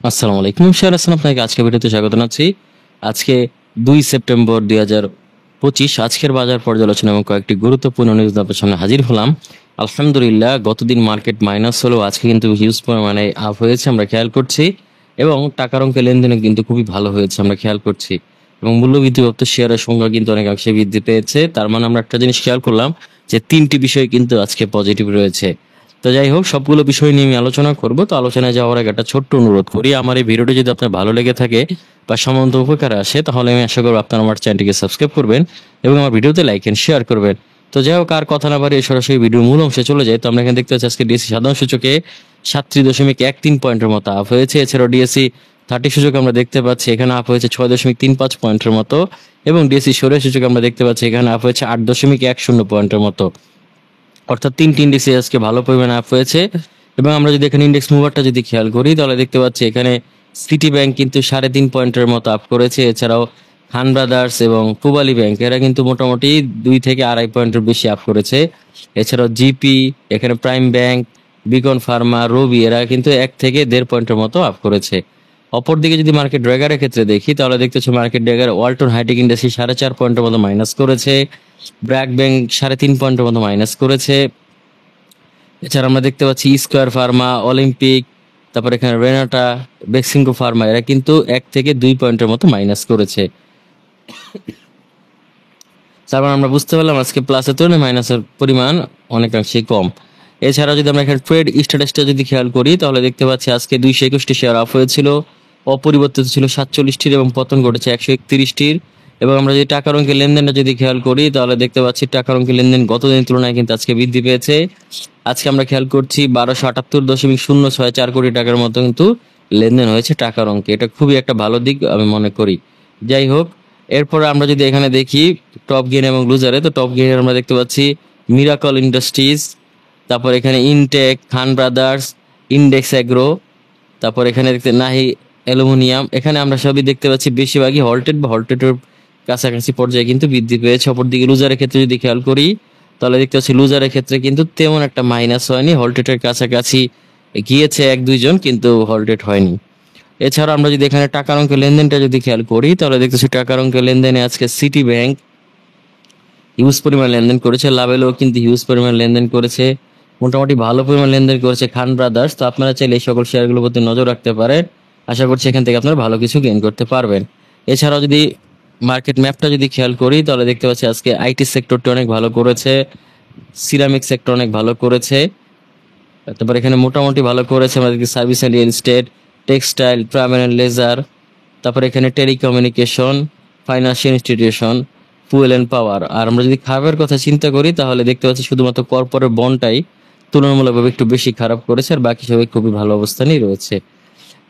আসসালামু আলাইকুম শেয়ার হাসান আপনাকে আজকে ভিডিওতে স্বাগত জানাচ্ছি। আজকে 2 সেপ্টেম্বর 2025 আজকের বাজার পর্যালোচনা এবং কয়েকটি গুরুত্বপূর্ণ নিউজ আপনার সামনে হাজির হলাম। আলহামদুলিল্লাহ, গতদিন মার্কেট মাইনাস হলেও আজকে কিন্তু হিউজ পরিমাণে আপ হয়েছে আমরা খেয়াল করছি, এবং টাকার অঙ্কের লেনদেনও কিন্তু খুবই ভালো হয়েছে আমরা খেয়াল করছি, এবং মূল্যবৃদ্ধিপ্রাপ্ত শেয়ারের সংখ্যা কিন্তু অনেকাংশে বৃদ্ধি পেয়েছে। তার মানে আমরা একটা জিনিস খেয়াল করলাম যে তিনটি বিষয় কিন্তু আজকে পজিটিভ রয়েছে। তো যাই হোক, সবগুলো বিষয় নিয়ে আমি আলোচনা করব। তো আলোচনায় যাওয়ার আগে একটা ছোট্ট অনুরোধ করি, আমার এই ভিডিওটি যদি আপনার ভালো লেগে থাকে বা সামান্য উপকারে আসে, তাহলে আমি আশা করব আপনারা আমার চ্যানেলটিকে সাবস্ক্রাইব করবেন এবং আমার ভিডিওতে লাইক এন্ড শেয়ার করবেন। তো যাই হোক, আর কথা না বাড়িয়ে সরাসরি ভিডিওর মূল অংশে চলে যায়। তো আমরা এখানে দেখতে পাচ্ছি আজকে ডিএসসি সাধারণ সূচকে 37.13 পয়েন্টের মতো আপ হয়েছে। এছাড়াও ডিএসসি 30 সূচক আমরা দেখতে পাচ্ছি এখানে আপ হয়েছে 6.35 পয়েন্টের মতো, এবং ডিএসসি 16 সূচক আমরা দেখতে পাচ্ছি এখানে আপ হয়েছে 8.10 পয়েন্টের মতো। অর্থাৎ তিনটি ইন্ডেক্সে আজকে ভালো পরিমাণে আপ হয়েছে। এবং আমরা যদি এখানে ইন্ডেক্স মুভারটা যদি খেয়াল করি, তাহলে দেখতে পাচ্ছি এখানে সিটি ব্যাংক কিন্তু 3.5 পয়েন্টের মতো আপ করেছে। এছাড়াও খান ব্রাদার্স এবং পূবালী ব্যাংক এরা কিন্তু মোটামুটি 2 থেকে 2.5 পয়েন্টের বেশি আপ করেছে। এছাড়াও জিপি, এখানে প্রাইম ব্যাংক, বিকন ফার্মা, রবি এরা কিন্তু 1 থেকে 1.5 পয়েন্টের মতো আপ করেছে। অপরদিকে যদি মার্কেট ড্র্যাগারের ক্ষেত্রে দেখি, তাহলে দেখতে পাচ্ছি market dragger Walton hitech industry 4.5 পয়েন্টের মতো মাইনাস করেছে। ব্র্যাক ব্যাংক 3.5 পয়েন্টের মতো মাইনাস করেছে। এছাড়া আমরা দেখতে পাচ্ছি স্কোয়ার ফার্মা, অলিম্পিক, তারপর এখানে রেনাটা, বেক্সিমকো ফার্মা এরা কিন্তু 1 থেকে 2 পয়েন্টের মতো মাইনাস করেছে। তারপর আমরা বুঝতে পারলাম আজকে প্লাসের তুলনায় মাইনাসের পরিমাণ অনেকাংশেই কম। এছাড়া যদি আমরা এখানে ট্রেড স্ট্যাটাসটা যদি খেয়াল করি, তাহলে দেখতে পাচ্ছি আজকে 221টি শেয়ার অফ হয়েছিল, অপরিবর্তিত ছিল 47টির, এবং পতন ঘটেছে 131টির। এবং আমরা যদি টাকার অঙ্কের লেনদেনটা যদি খেয়াল করি, তাহলে দেখতে পাচ্ছি টাকার অঙ্কের লেনদেন গত দিনের তুলনায় কিন্তু আজকে বৃদ্ধি পেয়েছে। আজকে আমরা খেয়াল করছি 1278.064 কোটি টাকার মতো কিন্তু লেনদেন হয়েছে টাকার অঙ্কে। এটা খুবই একটা ভালো দিক আমি মনে করি। যাই হোক, এরপরে আমরা যদি এখানে দেখি টপ গেইন এবং লুজারে, তো টপ গেইনে আমরা দেখতে পাচ্ছি মিরাকল ইন্ডাস্ট্রিজ, তারপর এখানে ইনটেক, খান ব্রাদার্স, ইন্ডেক্স এগ্রো, তারপর এখানে দেখতে নাহি অ্যালুমিনিয়াম, এখানে আমরা সবই দেখতে পাচ্ছি বেশিরভাগই হল্টেড বা হল্টেডের কাছাকাছি পর্যায়ে কিন্তু বৃদ্ধি পেয়েছে। অপরদিকে লুজারের ক্ষেত্রে যদি খেয়াল করি, তাহলে দেখতে পাচ্ছি লুজারের ক্ষেত্রে কিন্তু তেমন একটা মাইনাস হয়নি, হল্টেডের কাছাকাছি গিয়েছে 1-2 জন, কিন্তু হল্টেড হয়নি। এছাড়া আমরা যদি এখানে টাকার অঙ্কের লেনদেনটা যদি খেয়াল করি, তাহলে দেখতেছি টাকার অঙ্কের লেনদেনে আজকে সিটি ব্যাংক হিউজ পরিমাণ লেনদেন করেছে, লাভেলও কিন্তু হিউজ পরিমাণ লেনদেন করেছে, মোটামুটি ভালো পরিমাণ লেনদেন করেছে খান ব্রাদার্স। তো আপনারা চাইলে এই সকল শেয়ারগুলোর প্রতি নজর রাখতে পারেন, আশা করছি এখান থেকে আপনারা ভালো কিছু গেইন করতে পারবেন। এছাড়াও যদি মার্কেট ম্যাপটা যদি খেয়াল করি, তাহলে দেখতে পাচ্ছি আজকে আইটি সেক্টরটি অনেক ভালো করেছে, সিরামিক সেক্টর অনেক ভালো করেছে, তারপর এখানে মোটামুটি ভালো করেছে আমরা দেখি service and real estate, textile, primary and leisure, তারপর এখানে telecommunication, financial institution, fuel and power. আর আমরা যদি খারাপের কথা চিন্তা করি, তাহলে দেখতে পাচ্ছি শুধুমাত্র কর্পোরেট বন্ডটাই তুলনামূলকভাবে একটু বেশি খারাপ করেছে, আর বাকি সবাই খুবই ভালো অবস্থানেই রয়েছে।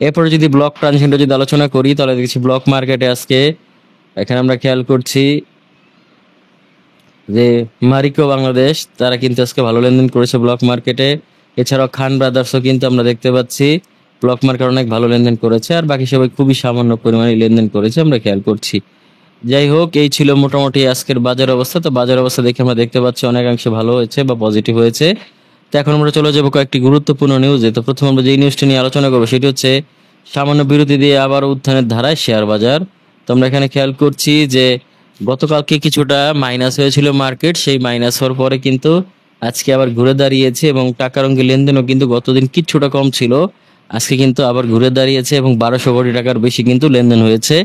এরপরে যদি ব্লক ট্রানজিশনটা যদি আলোচনা করি, তাহলে দেখছি ব্লক মার্কেটে আজকে এখানে আমরা খেয়াল করছি যে মারিকো বাংলাদেশ তারা কিন্তু আজকে ভালো লেনদেন করেছে ব্লক মার্কেটে। এছাড়াও খান ব্রাদার্সও কিন্তু আমরা দেখতে পাচ্ছি ব্লক মার্কেট অনেক ভালো লেনদেন করেছে, আর বাকি সবাই খুবই সামান্য পরিমাণে লেনদেন করেছে আমরা খেয়াল করছি। যাই হোক, এই ছিল মোটামুটি আজকের বাজার অবস্থা। তো বাজার অবস্থা দেখে আমরা দেখতে পাচ্ছি অনেকাংশে ভালো হয়েছে বা পজিটিভ হয়েছে। তো এখন আমরা চলে যাবো কয়েকটি গুরুত্বপূর্ণ নিউজে। তো প্রথমে আমরা যে নিউজটি নিয়ে আলোচনা করবো সেটি হচ্ছে সামান্য বিরতি দিয়ে আবার উত্থানের ধারায় শেয়ার বাজার। তো আমরা এখানে খেয়াল করছি যে গতকালকে কিছুটা মাইনাস হয়েছিল মার্কেট, সেই মাইনাস হওয়ার পরে কিন্তু আজকে আবার ঘুরে দাঁড়িয়েছে, এবং টাকার অঙ্কের লেনদেনও কিন্তু গতদিন কিছুটা কম ছিল, আজকে কিন্তু আবার ঘুরে দাঁড়িয়েছে, এবং 1200 কোটি টাকার বেশি কিন্তু লেনদেন হয়েছে।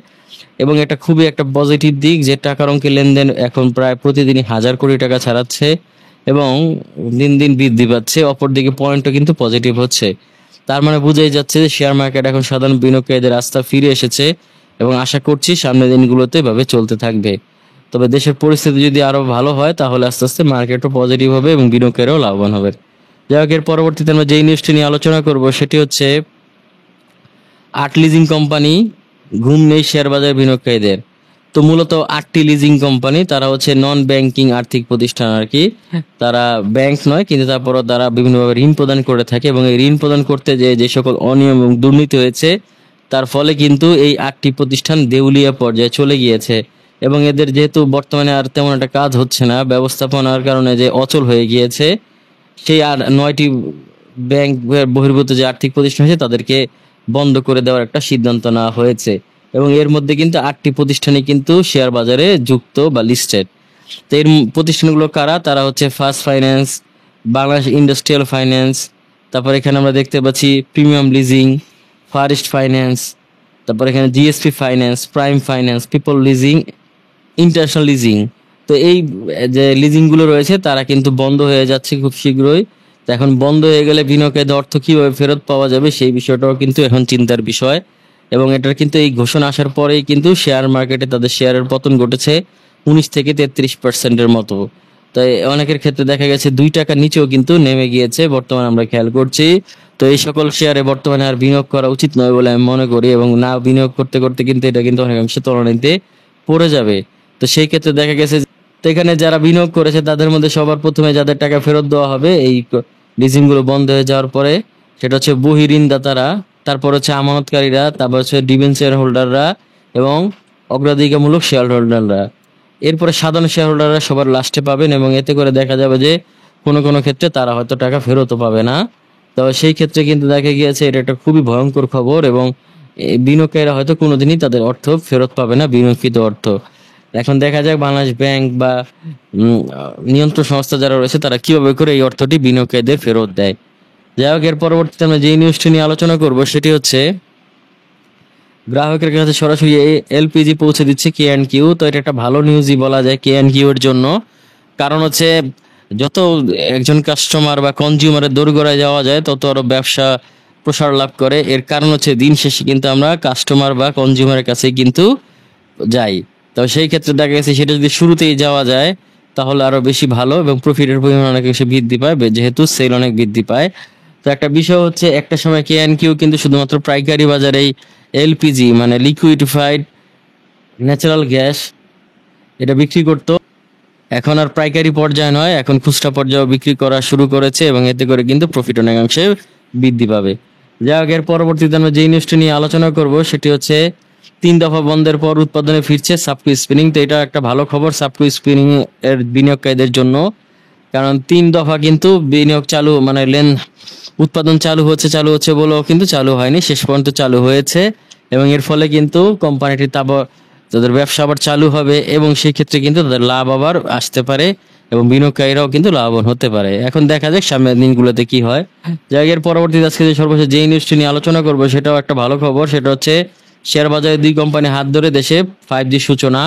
এবং এটা খুবই একটা পজিটিভ দিক যে টাকার অঙ্কের লেনদেন এখন প্রায় প্রতিদিনই 1000 কোটি টাকা ছাড়াচ্ছে, এবং দিন দিন বৃদ্ধি পাচ্ছে। অপরদিকে পয়েন্টও কিন্তু পজিটিভ হচ্ছে। তার মানে বোঝাই যাচ্ছে যে শেয়ার মার্কেট এখন সাধারণ বিনিয়োগকারীদের আস্থা ফিরে এসেছে, এবং আশা করছি সামনের দিনগুলোতে এভাবে চলতে থাকবে। তবে দেশের পরিস্থিতি যদি আরো ভালো হয়, তাহলে আস্তে আস্তে মার্কেটও পজিটিভ হবে এবং বিনিয়োগকারীরাও লাভবান হবে। যাই হোক, এর পরবর্তীতে আমরা যেই নিউজটি নিয়ে আলোচনা করব সেটি হচ্ছে আট লিজিং কোম্পানি ঘুম নেই শেয়ার বাজার বিনিয়োগকারীদের। তো মূলত 8টি লিজিং কোম্পানি, তারা হচ্ছে নন ব্যাংকিং আর্থিক প্রতিষ্ঠান আর কি, তারা ব্যাংক নয়, কিন্তু তারপরও তারা বিভিন্নভাবে ঋণ প্রদান করে থাকে, এবং এই ঋণ প্রদান করতে যে সকল অনিয়ম এবং দুর্নীতি হয়েছে, তার ফলে কিন্তু এই 8টি প্রতিষ্ঠান দেউলিয়া পর্যায়ে চলে গিয়েছে। এবং এদের যেহেতু বর্তমানে আর তেমন একটা কাজ হচ্ছে না, ব্যবস্থাপনার কারণে যে অচল হয়ে গিয়েছে, সেই আর 9টি ব্যাংক বহির্ভূত যে আর্থিক প্রতিষ্ঠান আছে তাদেরকে বন্ধ করে দেওয়ার একটা সিদ্ধান্ত নেওয়া হয়েছে এবং এর মধ্যে কিন্তু 8টি প্রতিষ্ঠানই কিন্তু শেয়ার বাজারে যুক্ত বা লিস্টেড। তো এর প্রতিষ্ঠানগুলো কারা? তারা হচ্ছে first finance, Bangladesh industrial finance, তারপর এখানে আমরা দেখতে পাচ্ছি premium leasing, far east finance, তারপর এখানে GSP finance, prime finance, people leasing, international leasing. তো এই যে লিজিং গুলো রয়েছে তারা কিন্তু বন্ধ হয়ে যাচ্ছে খুব শীঘ্রই। তো এখন বন্ধ হয়ে গেলে বিনিয়োগের অর্থ কিভাবে ফেরত পাওয়া যাবে সেই বিষয়টাও কিন্তু এখন চিন্তার বিষয়। এবং এটার কিন্তু এই ঘোষণা আসার পরেই কিন্তু শেয়ার মার্কেটে তাদের শেয়ারের পতন ঘটেছে 19 থেকে 33% মতো। তাই অনেকের ক্ষেত্রে দেখা গেছে 2 টাকার নিচেও কিন্তু নেমে গিয়েছে বর্তমানে আমরা খেয়াল করছি। তো এই সকল শেয়ারে বর্তমানে আর বিনিয়োগ করা উচিত নয় বলে আমি মনে করি, এবং না বিনিয়োগ করতে করতে কিন্তু এটা কিন্তু অনেকাংশে তলানিতে পড়ে যাবে। তো সেই ক্ষেত্রে দেখা গেছে তো এখানে যারা বিনিয়োগ করেছে তাদের মধ্যে সবার প্রথমে যাদের টাকা ফেরত দেওয়া হবে এই লিজিং গুলো বন্ধ হয়ে যাওয়ার পরে, সেটা হচ্ছে বহির্ঋণদাতারা, তারপর হচ্ছে আমানতকারীরা, তারপর হচ্ছে ডিবেঞ্চার শেয়ার হোল্ডাররা এবং অগ্রাধিকারমূলক শেয়ার হোল্ডাররা। এরপরে সাধারণ শেয়ার হোল্ডাররা সবার লাস্টে পাবেন, এবং এতে করে দেখা যাবে যে কোনো কোনো ক্ষেত্রে তারা হয়তো টাকা ফেরতও পাবে না। তো সেই ক্ষেত্রে কিন্তু দেখা গিয়েছে এটা একটা খুবই ভয়ঙ্কর খবর, এবং এই বিনিয়োগকারীরা হয়তো কোনোদিনই তাদের অর্থ ফেরত পাবে না, বিনিয়োগকৃত অর্থ। এখন দেখা যাক বাংলাদেশ ব্যাংক বা নিয়ন্ত্রণ সংস্থা যারা রয়েছে তারা কিভাবে করে এই অর্থটি বিনিয়োগকারীদের ফেরত দেয়। যাই হোক, এর পরবর্তীতে আমরা যে নিউজটি নিয়ে আলোচনা করব সেটি হচ্ছে গ্রাহকের কাছে সরাসরি এলপিজি পৌঁছে দিচ্ছে কে&কিউ। তো এটা একটা ভালো নিউজই বলা যায় কে&কিউ এর জন্য। কারণ হচ্ছে যত একজন কাস্টমার বা কনজিউমারের দোরগোড়ায় যাওয়া যায় তত আরো ব্যবসা প্রসার লাভ করে। এর কারণ হচ্ছে দিন শেষে কিন্তু আমরা কাস্টমার বা কনজিউমারের কাছে কিন্তু যাই। তো সেই ক্ষেত্রে দেখা গেছে সেটা যদি শুরুতেই যাওয়া যায় তাহলে আরো বেশি ভালো, এবং প্রফিটের পরিমাণ অনেক বেশি বৃদ্ধি পায় যেহেতু সেল অনেক বৃদ্ধি পায়। তো একটা বিষয় হচ্ছে একটা সময় কে&কিউ কিন্তু শুধুমাত্র পাইকারি বাজারেই এলপিজি মানে লিকুইডিফাইড ন্যাচারাল গ্যাস এটা বিক্রি করতো। এখন আর পাইকারি পর্যায়ে নয়, এখন খুচরা পর্যায়ে বিক্রি করা শুরু করেছে, এবং এতে করে কিন্তু প্রফিট অনেকাংশে বৃদ্ধি পাবে। যাই হোক, এর পরবর্তীতে আমরা যে নিউজটি নিয়ে আলোচনা করব সেটি হচ্ছে 3 দফা বন্ধের পর উৎপাদনে ফিরছে সাবকো স্পিনিং। তো এটা একটা ভালো খবর সাবকো স্পিনিং এর বিনিয়োগকারীদের জন্য, কারণ 3 দফা কিন্তু বিনিয়োগ চালু মানে উৎপাদন চালু হচ্ছে বলেও কিন্তু চালু হয়নি, শেষ পর্যন্ত চালু হয়েছে। এবং এর ফলে কিন্তু কোম্পানিটি তাদের ব্যবসা আবার চালু হবে, এবং সেই ক্ষেত্রে কিন্তু তাদের লাভ আবার আসতে পারে, এবং বিনিয়োগকারীরাও কিন্তু লাভবান হতে পারে। এখন দেখা যাক সামনের দিনগুলোতে কি হয়। জায়গার পরবর্তীতে আজকে যে সর্বশেষ যে নিউজটি নিয়ে আলোচনা করবো সেটাও একটা ভালো খবর, সেটা হচ্ছে শেয়ার বাজারে 2 কোম্পানি হাত ধরে দেশে 5G সূচনা।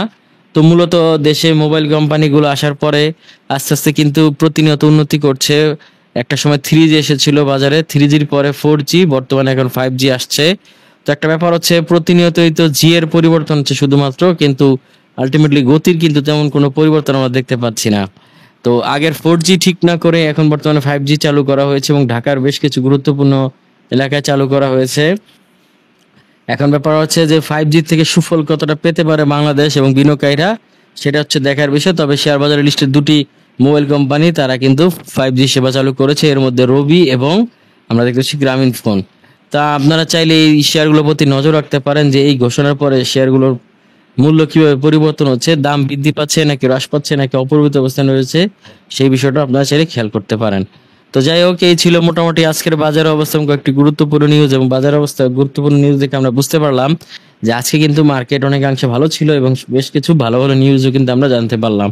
তো মূলত দেশে মোবাইল কোম্পানিগুলো আসার পরে আস্তে আস্তে কিন্তু প্রতিনিয়ত উন্নতি করছে। একটা সময় 3G এসেছিল বাজারে, 3Gর পরে 4G, বর্তমানে এখন 5G আসছে। তো একটা ব্যাপার হচ্ছে প্রতিনিয়তই তো জি এর পরিবর্তন হচ্ছে শুধুমাত্র, কিন্তু আলটিমেটলি গতির কিন্তু তেমন কোনো পরিবর্তন আমরা দেখতে পাচ্ছি না। তো আগের 4G ঠিক না করে এখন বর্তমানে 5G চালু করা হয়েছে, এবং ঢাকার বেশ কিছু গুরুত্বপূর্ণ এলাকায় চালু করা হয়েছে। এখন ব্যাপার হচ্ছে যে 5G থেকে সুফল কতটা পেতে পারে বাংলাদেশ এবং বিনিয়োগকারীরা, সেটা হচ্ছে দেখার বিষয়। তবে শেয়ার বাজারে লিস্টের 2টি মোবাইল কোম্পানি তারা কিন্তু 5G সেবা চালু করেছে, এর মধ্যে রবি এবং আমরা দেখতেছি গ্রামীণ ফোন। তা আপনারা চাইলে এই শেয়ারগুলোর প্রতি নজর রাখতে পারেন যে এই ঘোষণার পরে শেয়ারগুলোর মূল্য কিভাবে পরিবর্তন হচ্ছে, দাম বৃদ্ধি পাচ্ছে নাকি হ্রাস পাচ্ছে নাকি অপরিবর্তিত অবস্থানে রয়েছে, সেই বিষয়টা আপনারা চাইলে খেয়াল করতে পারেন। তো যাই হোক, এই ছিল মোটামুটি আজকের বাজার অবস্থা কয়েকটি গুরুত্বপূর্ণ নিউজ, এবং বাজার অবস্থা গুরুত্বপূর্ণ নিউজ দেখে আমরা বুঝতে পারলাম যে আজকে কিন্তু মার্কেট অনেকাংশে ভালো ছিল, এবং বেশ কিছু ভালো ভালো নিউজও কিন্তু আমরা জানতে পারলাম।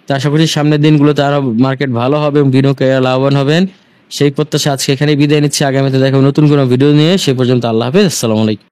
তো আশা করছি সামনের দিনগুলোতে আরো মার্কেট ভালো হবে এবং বিনিয়োগকারীরা লাভবান হবেন, সেই প্রত্যাশা আজকে এখানে বিদায় নিচ্ছি। আগামীতে দেখা হবে নতুন কোনো ভিডিও নিয়ে, সে পর্যন্ত আল্লাহ হাফেজ, আসসালামু আলাইকুম।